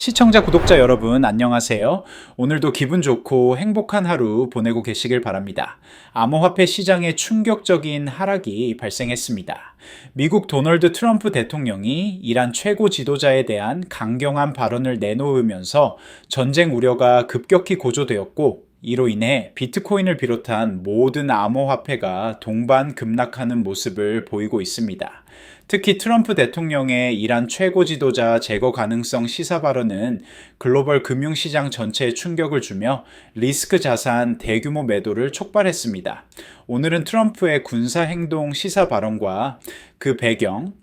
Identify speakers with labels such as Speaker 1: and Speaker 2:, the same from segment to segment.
Speaker 1: 시청자, 구독자 여러분 안녕하세요. 오늘도 기분 좋고 행복한 하루 보내고 계시길 바랍니다. 암호화폐 시장에 충격적인 하락이 발생했습니다. 미국 도널드 트럼프 대통령이 이란 최고 지도자에 대한 강경한 발언을 내놓으면서 전쟁 우려가 급격히 고조되었고, 이로 인해 비트코인을 비롯한 모든 암호화폐가 동반 급락하는 모습을 보이고 있습니다. 특히 트럼프 대통령의 이란 최고 지도자 제거 가능성 시사 발언은 글로벌 금융시장 전체에 충격을 주며 리스크 자산 대규모 매도를 촉발했습니다. 오늘은 트럼프의 군사 행동 시사 발언과 그 배경,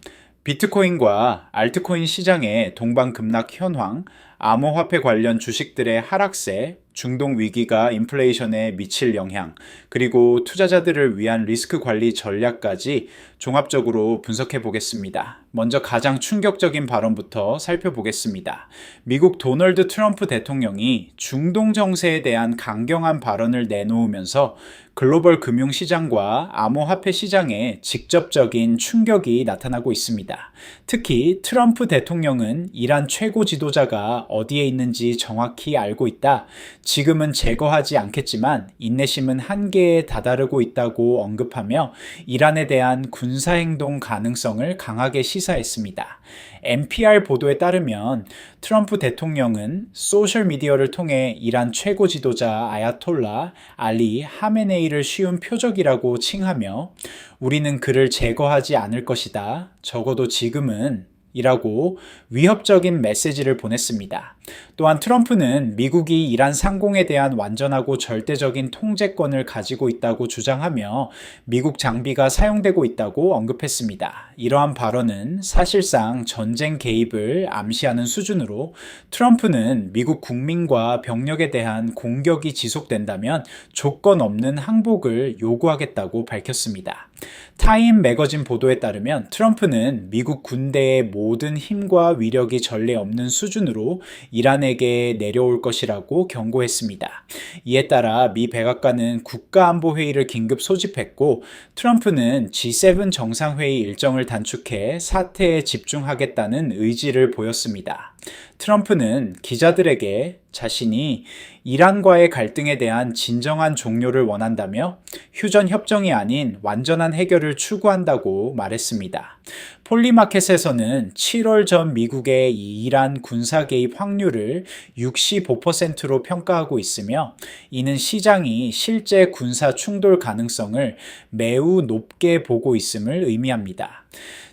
Speaker 1: 비트코인과 알트코인 시장의 동반 급락 현황, 암호화폐 관련 주식들의 하락세, 중동 위기가 인플레이션에 미칠 영향, 그리고 투자자들을 위한 리스크 관리 전략까지 종합적으로 분석해 보겠습니다. 먼저 가장 충격적인 발언부터 살펴보겠습니다. 미국 도널드 트럼프 대통령이 중동 정세에 대한 강경한 발언을 내놓으면서 글로벌 금융시장과 암호화폐 시장에 직접적인 충격이 나타나고 있습니다. 특히 트럼프 대통령은 이란 최고 지도자가 어디에 있는지 정확히 알고 있다. 지금은 제거하지 않겠지만 인내심은 한계에 다다르고 있다고 언급하며 이란에 대한 군사행동 가능성을 강하게 시사했습니다. NPR 보도에 따르면 트럼프 대통령은 소셜미디어를 통해 이란 최고 지도자 아야톨라 알리 하메네이를 쉬운 표적이라고 칭하며 우리는 그를 제거하지 않을 것이다. 적어도 지금은 이라고 위협적인 메시지를 보냈습니다. 또한 트럼프는 미국이 이란 상공에 대한 완전하고 절대적인 통제권을 가지고 있다고 주장하며 미국 장비가 사용되고 있다고 언급했습니다. 이러한 발언은 사실상 전쟁 개입을 암시하는 수준으로 트럼프는 미국 국민과 병력에 대한 공격이 지속된다면 조건 없는 항복을 요구하겠다고 밝혔습니다. 타임 매거진 보도에 따르면 트럼프는 미국 군대의 모든 힘과 위력이 전례 없는 수준으로 이란에게 내려올 것이라고 경고했습니다. 이에 따라 미 백악관은 국가안보회의를 긴급 소집했고 트럼프는 G7 정상회의 일정을 단축해 사태에 집중하겠다는 의지를 보였습니다. 트럼프는 기자들에게 자신이 이란과의 갈등에 대한 진정한 종료를 원한다며 휴전 협정이 아닌 완전한 해결을 추구한다고 말했습니다. 폴리마켓에서는 7월 전 미국의 이란 군사 개입 확률을 65%로 평가하고 있으며 이는 시장이 실제 군사 충돌 가능성을 매우 높게 보고 있음을 의미합니다.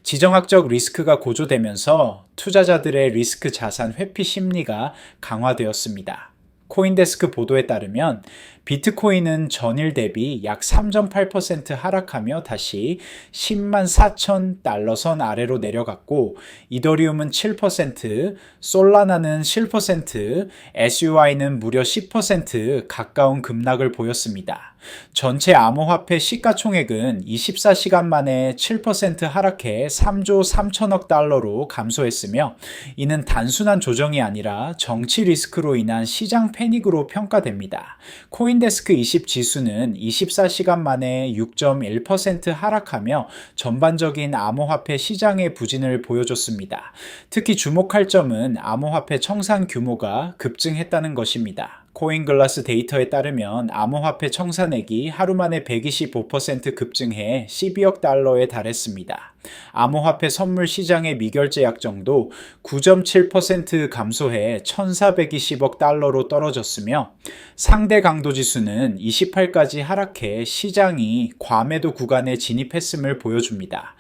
Speaker 1: 지정학적 리스크가 고조되면서 투자자들의 리스크 자산 회피 심리가 강화되었습니다. 코인데스크 보도에 따르면 비트코인은 전일 대비 약 3.8% 하락하며 다시 10만 4천 달러 선 아래로 내려갔고 이더리움은 7%, 솔라나는 7%, SUI는 무려 10% 가까운 급락을 보였습니다. 전체 암호화폐 시가총액은 24시간 만에 7% 하락해 3조 3천억 달러로 감소했으며 이는 단순한 조정이 아니라 정치 리스크로 인한 시장 패닉으로 평가됩니다. 코인데스크 20 지수는 24시간 만에 6.1% 하락하며 전반적인 암호화폐 시장의 부진을 보여줬습니다. 특히 주목할 점은 암호화폐 청산 규모가 급증했다는 것입니다. 코인글라스 데이터에 따르면 암호화폐 청산액이 하루 만에 125% 급증해 12억 달러에 달했습니다. 암호화폐 선물 시장의 미결제 약정도 9.7% 감소해 1,420억 달러로 떨어졌으며 상대 강도 지수는 28까지 하락해 시장이 과매도 구간에 진입했음을 보여줍니다.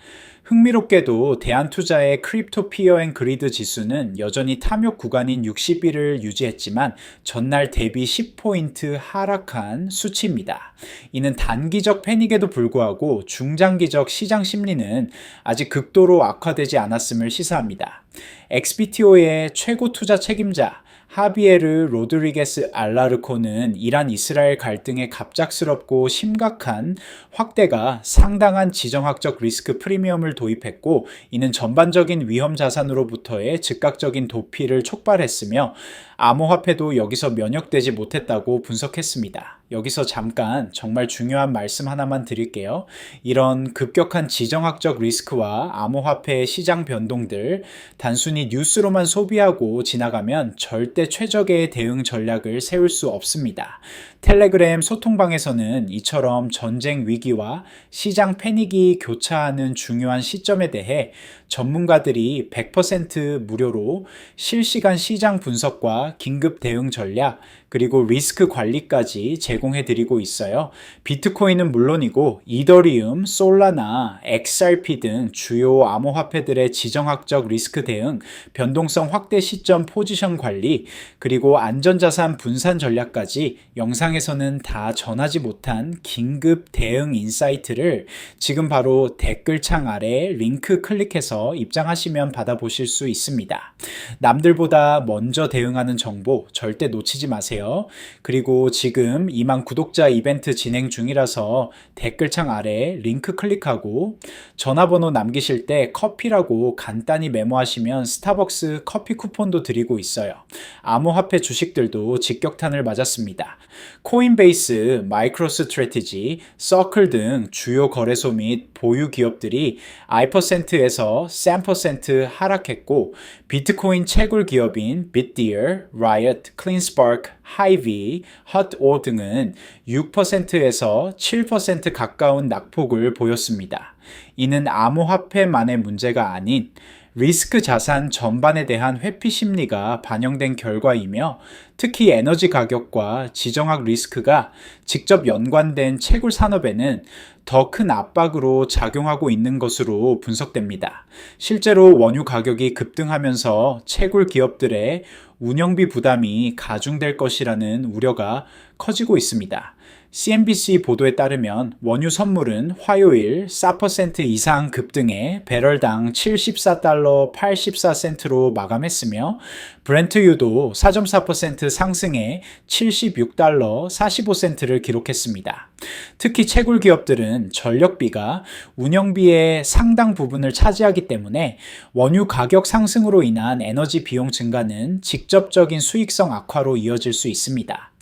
Speaker 1: 흥미롭게도 대한투자의 크립토 피어 앤 그리드 지수는 여전히 탐욕 구간인 61을 유지했지만 전날 대비 10포인트 하락한 수치입니다. 이는 단기적 패닉에도 불구하고 중장기적 시장 심리는 아직 극도로 악화되지 않았음을 시사합니다. XBTO의 최고 투자 책임자 하비에르 로드리게스 알라르코는 이란 이스라엘 갈등의 갑작스럽고 심각한 확대가 상당한 지정학적 리스크 프리미엄을 도입했고 이는 전반적인 위험 자산으로부터의 즉각적인 도피를 촉발했으며 암호화폐도 여기서 면역되지 못했다고 분석했습니다. 여기서 잠깐 정말 중요한 말씀 하나만 드릴게요. 이런 급격한 지정학적 리스크와 암호화폐의 시장 변동들 단순히 뉴스로만 소비하고 지나가면 절대 최적의 대응 전략을 세울 수 없습니다. 텔레그램 소통방에서는 이처럼 전쟁 위기와 시장 패닉이 교차하는 중요한 시점에 대해 전문가들이 100% 무료로 실시간 시장 분석과 긴급 대응 전략, 그리고 리스크 관리까지 제공해 드리고 있어요. 비트코인은 물론이고 이더리움, 솔라나, XRP 등 주요 암호화폐들의 지정학적 리스크 대응, 변동성 확대 시점 포지션 관리, 그리고 안전자산 분산 전략까지 영상에서는 다 전하지 못한 긴급 대응 인사이트를 지금 바로 댓글창 아래 링크 클릭해서 입장하시면 받아보실 수 있습니다. 남들보다 먼저 대응하는 정보 절대 놓치지 마세요. 그리고 지금 2만 구독자 이벤트 진행 중이라서 댓글창 아래 링크 클릭하고 전화번호 남기실 때 커피라고 간단히 메모하시면 스타벅스 커피 쿠폰도 드리고 있어요. 암호화폐 주식들도 직격탄을 맞았습니다. 코인베이스, 마이크로스트래티지, 서클 등 주요 거래소 및 보유 기업들이 I%에서 3% 하락했고 비트코인 채굴 기업인 bitDeer, Riot, CleanSpark, Hy-Vee, Hot.io 등은 6%에서 7% 가까운 낙폭을 보였습니다. 이는 암호화폐만의 문제가 아닌 리스크 자산 전반에 대한 회피 심리가 반영된 결과이며 특히 에너지 가격과 지정학 리스크가 직접 연관된 채굴 산업에는 더 큰 압박으로 작용하고 있는 것으로 분석됩니다. 실제로 원유 가격이 급등하면서 채굴 기업들의 운영비 부담이 가중될 것이라는 우려가 커지고 있습니다. CNBC 보도에 따르면 원유 선물은 화요일 4% 이상 급등해 배럴당 74달러 84센트로 마감했으며 브렌트유도 4.4% 상승해 76달러 45센트를 기록했습니다. 특히 채굴 기업들은 전력비가 운영비의 상당 부분을 차지하기 때문에 원유 가격 상승으로 인한 에너지 비용 증가는 직접적인 수익성 악화로 이어질 수 있습니다.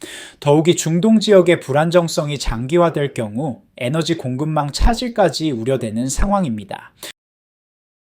Speaker 1: 더욱이 중동 지역의 불안정성이 장기화될 경우 에너지 공급망 차질까지 우려되는 상황입니다.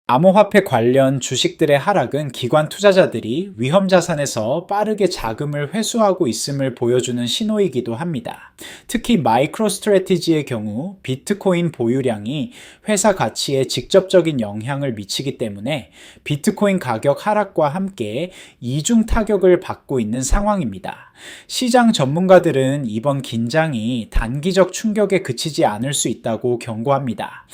Speaker 1: 암호화폐 관련 주식들의 하락은 기관 투자자들이 위험 자산에서 빠르게 자금을 회수하고 있음을 보여주는 신호이기도 합니다. 특히 마이크로스트래티지의 경우 비트코인 보유량이 회사 가치에 직접적인 영향을 미치기 때문에 비트코인 가격 하락과 함께 이중 타격을 받고 있는 상황입니다. 시장 전문가들은 이번 긴장이 단기적 충격에 그치지 않을 수 있다고 경고합니다.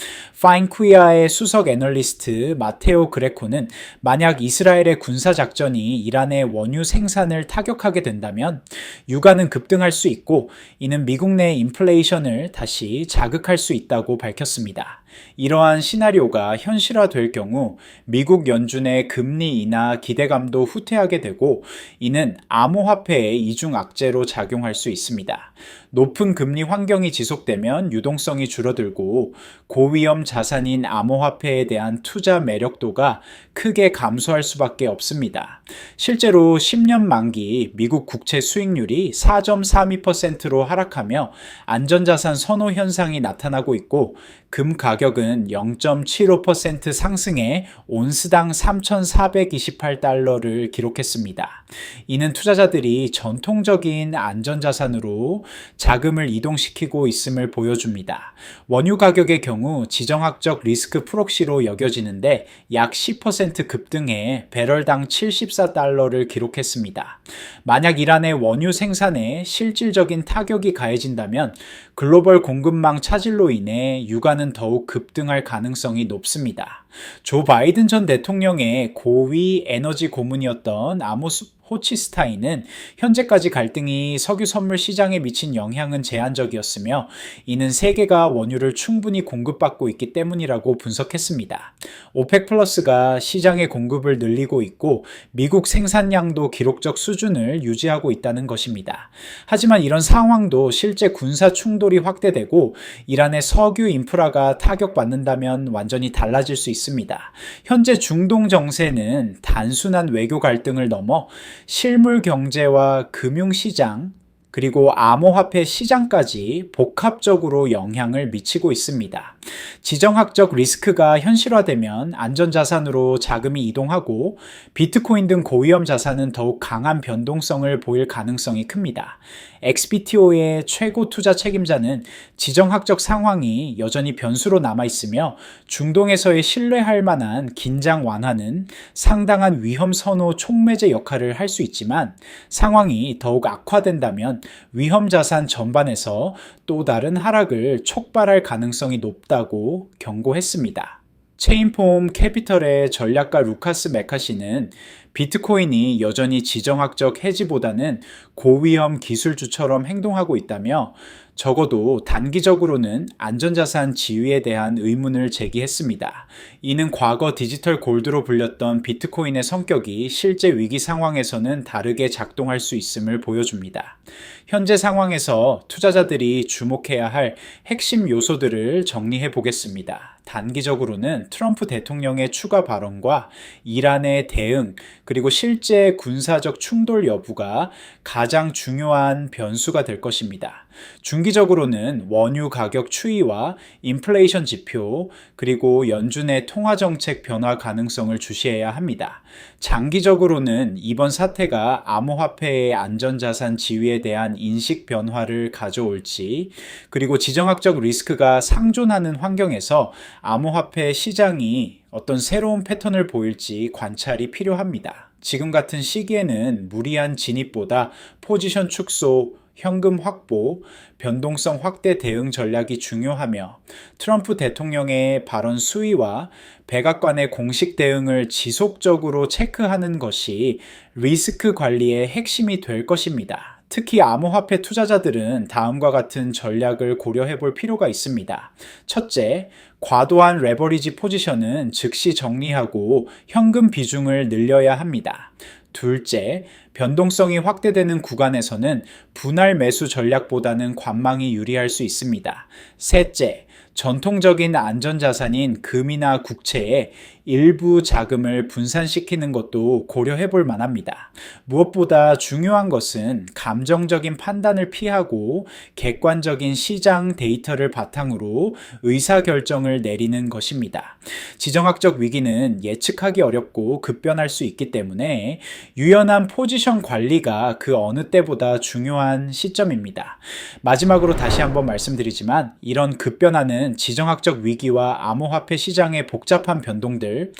Speaker 1: 파인쿠이아의 수석 애널리스트 마테오 그레코는 만약 이스라엘의 군사작전이 이란의 원유 생산을 타격하게 된다면 유가는 급등할 수 있고 이는 미국 내 인플레이션을 다시 자극할 수 있다고 밝혔습니다. 이러한 시나리오가 현실화될 경우 미국 연준의 금리 인하 기대감도 후퇴하게 되고 이는 암호화폐의 이중 악재로 작용할 수 있습니다. 높은 금리 환경이 지속되면 유동성이 줄어들고 고위험 자산인 암호화폐에 대한 투자 매력도가 크게 감소할 수밖에 없습니다. 실제로 10년 만기 미국 국채 수익률이 4.32%로 하락하며 안전자산 선호 현상이 나타나고 있고 금 가격은 0.75% 상승해 온스당 3,428달러를 기록했습니다. 이는 투자자들이 전통적인 안전자산으로 자금을 이동시키고 있음을 보여줍니다. 원유 가격의 경우 지정학적 리스크 프록시로 여겨지는데 약 10% 급등해 배럴당 74달러를 기록했습니다. 만약 이란의 원유 생산에 실질적인 타격이 가해진다면 글로벌 공급망 차질로 인해 유가는 더욱 급등할 가능성이 높습니다. 조 바이든 전 대통령의 고위 에너지 고문이었던 아모스 호치스타인은 현재까지 갈등이 석유 선물 시장에 미친 영향은 제한적이었으며 이는 세계가 원유를 충분히 공급받고 있기 때문이라고 분석했습니다. 오펙 플러스가 시장의 공급을 늘리고 있고 미국 생산량도 기록적 수준을 유지하고 있다는 것입니다. 하지만 이런 상황도 실제 군사 충돌이 확대되고 이란의 석유 인프라가 타격받는다면 완전히 달라질 수 있습니다. 현재 중동 정세는 단순한 외교 갈등을 넘어 실물 경제와 금융시장, 그리고 암호화폐 시장까지 복합적으로 영향을 미치고 있습니다. 지정학적 리스크가 현실화되면 안전자산으로 자금이 이동하고 비트코인 등 고위험 자산은 더욱 강한 변동성을 보일 가능성이 큽니다. XBTO의 최고 투자 책임자는 지정학적 상황이 여전히 변수로 남아있으며 중동에서의 신뢰할 만한 긴장 완화는 상당한 위험 선호 촉매제 역할을 할 수 있지만 상황이 더욱 악화된다면 위험 자산 전반에서 또 다른 하락을 촉발할 가능성이 높다고 경고했습니다. 체인폼 캐피털의 전략가 루카스 메카시는 비트코인이 여전히 지정학적 해지보다는 고위험 기술주처럼 행동하고 있다며 적어도 단기적으로는 안전자산 지위에 대한 의문을 제기했습니다. 이는 과거 디지털 골드로 불렸던 비트코인의 성격이 실제 위기 상황에서는 다르게 작동할 수 있음을 보여줍니다. 현재 상황에서 투자자들이 주목해야 할 핵심 요소들을 정리해 보겠습니다. 단기적으로는 트럼프 대통령의 추가 발언과 이란의 대응, 그리고 실제 군사적 충돌 여부가 가장 중요한 변수가 될 것입니다. 중기적으로는 원유 가격 추이와 인플레이션 지표, 그리고 연준의 통화정책 변화 가능성을 주시해야 합니다. 장기적으로는 이번 사태가 암호화폐의 안전자산 지위에 대한 인식 변화를 가져올지, 그리고 지정학적 리스크가 상존하는 환경에서 암호화폐 시장이 어떤 새로운 패턴을 보일지 관찰이 필요합니다. 지금 같은 시기에는 무리한 진입보다 포지션 축소, 현금 확보, 변동성 확대 대응 전략이 중요하며 트럼프 대통령의 발언 수위와 백악관의 공식 대응을 지속적으로 체크하는 것이 리스크 관리의 핵심이 될 것입니다. 특히 암호화폐 투자자들은 다음과 같은 전략을 고려해 볼 필요가 있습니다. 첫째, 과도한 레버리지 포지션은 즉시 정리하고 현금 비중을 늘려야 합니다. 둘째, 변동성이 확대되는 구간에서는 분할 매수 전략보다는 관망이 유리할 수 있습니다. 셋째, 전통적인 안전자산인 금이나 국채에 일부 자금을 분산시키는 것도 고려해 볼 만합니다. 무엇보다 중요한 것은 감정적인 판단을 피하고 객관적인 시장 데이터를 바탕으로 의사결정을 내리는 것입니다. 지정학적 위기는 예측하기 어렵고 급변할 수 있기 때문에 유연한 포지션 관리가 그 어느 때보다 중요한 시점입니다. 마지막으로 다시 한번 말씀드리지만 이런 급변하는 지정학적 위기와 암호화폐 시장의 복잡한 변동들,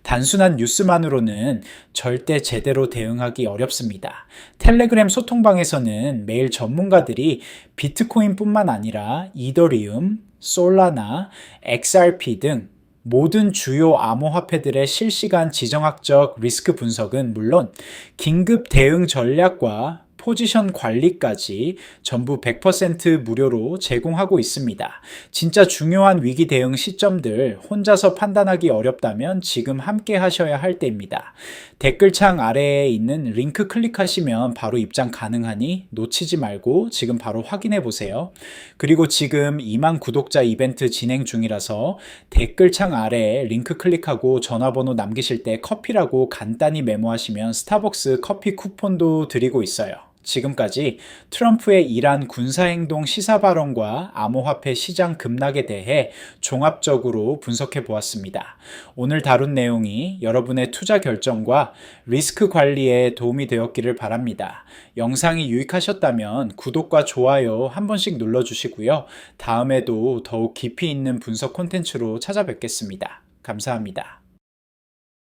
Speaker 1: 단순한 뉴스만으로는 절대 제대로 대응하기 어렵습니다. 텔레그램 소통방에서는 매일 전문가들이 비트코인뿐만 아니라 이더리움, 솔라나, XRP 등 모든 주요 암호화폐들의 실시간 지정학적 리스크 분석은 물론 긴급 대응 전략과 포지션 관리까지 전부 100% 무료로 제공하고 있습니다. 진짜 중요한 위기 대응 시점들 혼자서 판단하기 어렵다면 지금 함께 하셔야 할 때입니다. 댓글창 아래에 있는 링크 클릭하시면 바로 입장 가능하니 놓치지 말고 지금 바로 확인해 보세요. 그리고 지금 2만 구독자 이벤트 진행 중이라서 댓글창 아래에 링크 클릭하고 전화번호 남기실 때 커피라고 간단히 메모하시면 스타벅스 커피 쿠폰도 드리고 있어요. 지금까지 트럼프의 이란 군사행동 시사 발언과 암호화폐 시장 급락에 대해 종합적으로 분석해 보았습니다. 오늘 다룬 내용이 여러분의 투자 결정과 리스크 관리에 도움이 되었기를 바랍니다. 영상이 유익하셨다면 구독과 좋아요 한 번씩 눌러주시고요. 다음에도 더욱 깊이 있는 분석 콘텐츠로 찾아뵙겠습니다. 감사합니다.